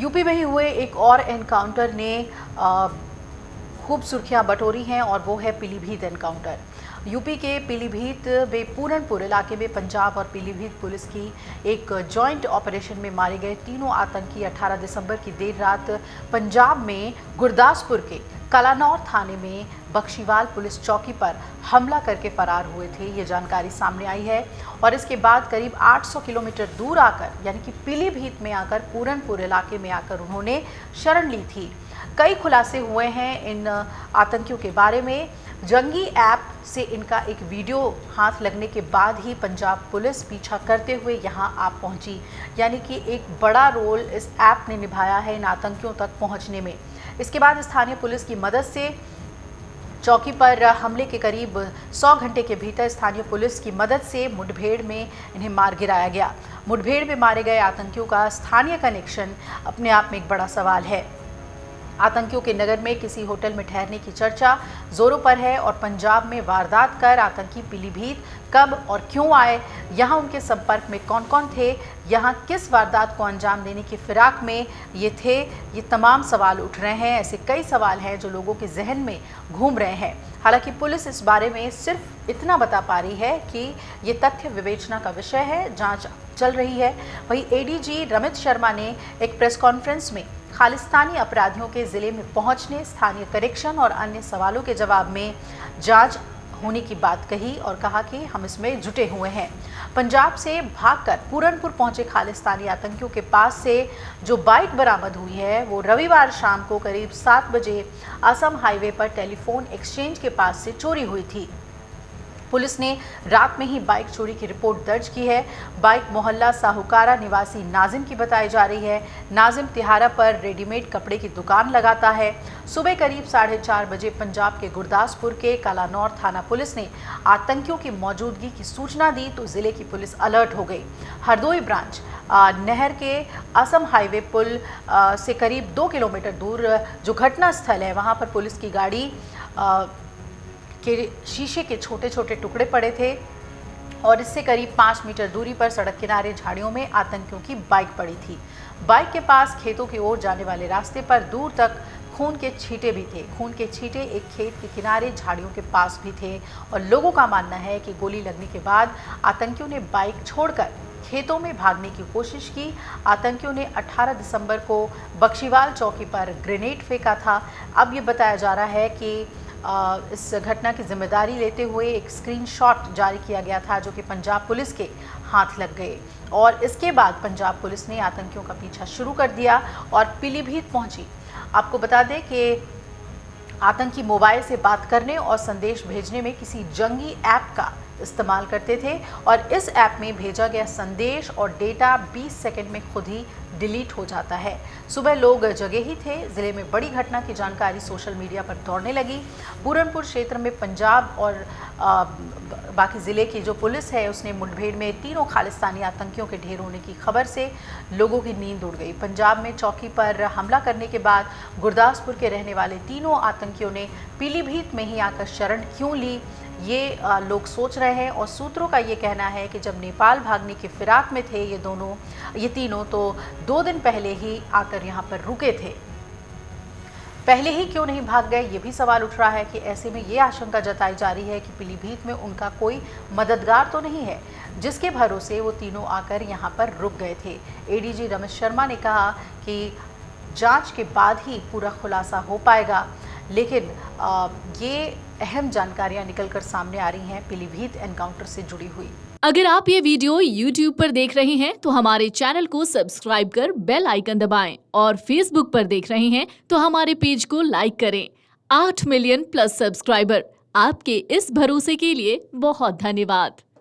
UP में ही हुए एक और एनकाउंटर ने खूब सुर्खियां बटोरी हैं और वो है पीलीभीत एनकाउंटर। यूपी के पीलीभीत में पूरनपुर इलाके में पंजाब और पीलीभीत पुलिस की एक जॉइंट ऑपरेशन में मारे गए तीनों आतंकी 18 दिसंबर की देर रात पंजाब में गुरदासपुर के कलानौर थाने में बख्शीवाल पुलिस चौकी पर हमला करके फरार हुए थे। ये जानकारी सामने आई है और इसके बाद करीब 800 किलोमीटर दूर आकर यानी कि पीलीभीत में आकर पूरनपुर इलाके में आकर उन्होंने शरण ली थी। कई खुलासे हुए हैं इन आतंकियों के बारे में। जंगी ऐप से इनका एक वीडियो हाथ लगने के बाद ही पंजाब पुलिस पीछा करते हुए यहां आ पहुंची, यानी कि एक बड़ा रोल इस ऐप ने निभाया है इन आतंकियों तक पहुंचने में। इसके बाद स्थानीय पुलिस की मदद से चौकी पर हमले के करीब 100 घंटे के भीतर स्थानीय पुलिस की मदद से मुठभेड़ में इन्हें मार गिराया गया। मुठभेड़ में मारे गए आतंकियों का स्थानीय कनेक्शन अपने आप में एक बड़ा सवाल है। आतंकियों के नगर में किसी होटल में ठहरने की चर्चा जोरों पर है और पंजाब में वारदात कर आतंकी पीलीभीत कब और क्यों आए, यहाँ उनके संपर्क में कौन कौन थे, यहाँ किस वारदात को अंजाम देने की फिराक में ये थे, ये तमाम सवाल उठ रहे हैं। ऐसे कई सवाल हैं जो लोगों के जहन में घूम रहे हैं। हालांकि पुलिस इस बारे में सिर्फ इतना बता पा रही है कि ये तथ्य विवेचना का विषय है, जांच चल रही है। वहीं एडीजी रमित शर्मा ने एक प्रेस कॉन्फ्रेंस में खालिस्तानी अपराधियों के जिले में पहुंचने, स्थानीय कनेक्शन और अन्य सवालों के जवाब में जांच होने की बात कही और कहा कि हम इसमें जुटे हुए हैं। पंजाब से भागकर पूरनपुर पहुंचे खालिस्तानी आतंकियों के पास से जो बाइक बरामद हुई है वो रविवार शाम को करीब 7 बजे असम हाईवे पर टेलीफोन एक्सचेंज के पास से चोरी हुई थी। पुलिस ने रात में ही बाइक चोरी की रिपोर्ट दर्ज की है। बाइक मोहल्ला साहूकारा निवासी नाजिम की बताई जा रही है। नाजिम तिहारा पर रेडीमेड कपड़े की दुकान लगाता है। सुबह करीब 4:30 बजे पंजाब के गुरदासपुर के कलानौर थाना पुलिस ने आतंकियों की मौजूदगी की सूचना दी तो जिले की पुलिस अलर्ट हो गई। हरदोई ब्रांच नहर के असम हाईवे पुल से करीब 2 किलोमीटर दूर जो घटना स्थल है वहाँ पर पुलिस की गाड़ी के शीशे के छोटे छोटे टुकड़े पड़े थे और इससे करीब 5 मीटर दूरी पर सड़क किनारे झाड़ियों में आतंकियों की बाइक पड़ी थी। बाइक के पास खेतों की ओर जाने वाले रास्ते पर दूर तक खून के छींटे भी थे। खून के छींटे एक खेत के किनारे झाड़ियों के पास भी थे और लोगों का मानना है कि गोली लगने के बाद आतंकियों ने बाइक छोड़कर खेतों में भागने की कोशिश की। आतंकियों ने 18 दिसंबर को बख्शीवाल चौकी पर ग्रेनेड फेंका था। अब ये बताया जा रहा है कि इस घटना की जिम्मेदारी लेते हुए एक स्क्रीनशॉट जारी किया गया था जो कि पंजाब पुलिस के हाथ लग गए और इसके बाद पंजाब पुलिस ने आतंकियों का पीछा शुरू कर दिया और पीलीभीत पहुंची। आपको बता दें कि आतंकी मोबाइल से बात करने और संदेश भेजने में किसी जंगी ऐप का इस्तेमाल करते थे और इस ऐप में भेजा गया संदेश और डेटा 20 सेकंड में खुद ही डिलीट हो जाता है। सुबह लोग जगे ही थे। जिले में बड़ी घटना की जानकारी सोशल मीडिया पर दौड़ने लगी। पूरनपुर क्षेत्र में पंजाब और बाकी ज़िले की जो पुलिस है उसने मुठभेड़ में तीनों खालिस्तानी आतंकियों के ढेर होने की खबर से लोगों की नींद उड़ गई। पंजाब में चौकी पर हमला करने के बाद गुरदासपुर के रहने वाले तीनों आतंकियों ने पीलीभीत में ही आकर शरण क्यों ली, ये लोग सोच रहे हैं और सूत्रों का ये कहना है कि जब नेपाल भागने की फिराक में थे ये तीनों तो 2 दिन पहले ही आकर यहाँ पर रुके थे। पहले ही क्यों नहीं भाग गए, ये भी सवाल उठ रहा है कि ऐसे में ये आशंका जताई जा रही है कि पीलीभीत में उनका कोई मददगार तो नहीं है जिसके भरोसे वो तीनों आकर यहाँ पर रुक गए थे। एडीजी रमित शर्मा ने कहा कि जांच के बाद ही पूरा खुलासा हो पाएगा, लेकिन ये अहम जानकारियां निकलकर सामने आ रही हैं पीलीभीत एनकाउंटर से जुड़ी हुई। अगर आप ये वीडियो YouTube पर देख रहे हैं तो हमारे चैनल को सब्सक्राइब कर बेल आइकन दबाएं और Facebook पर देख रहे हैं तो हमारे पेज को लाइक करें। 8 मिलियन प्लस सब्सक्राइबर, आपके इस भरोसे के लिए बहुत धन्यवाद।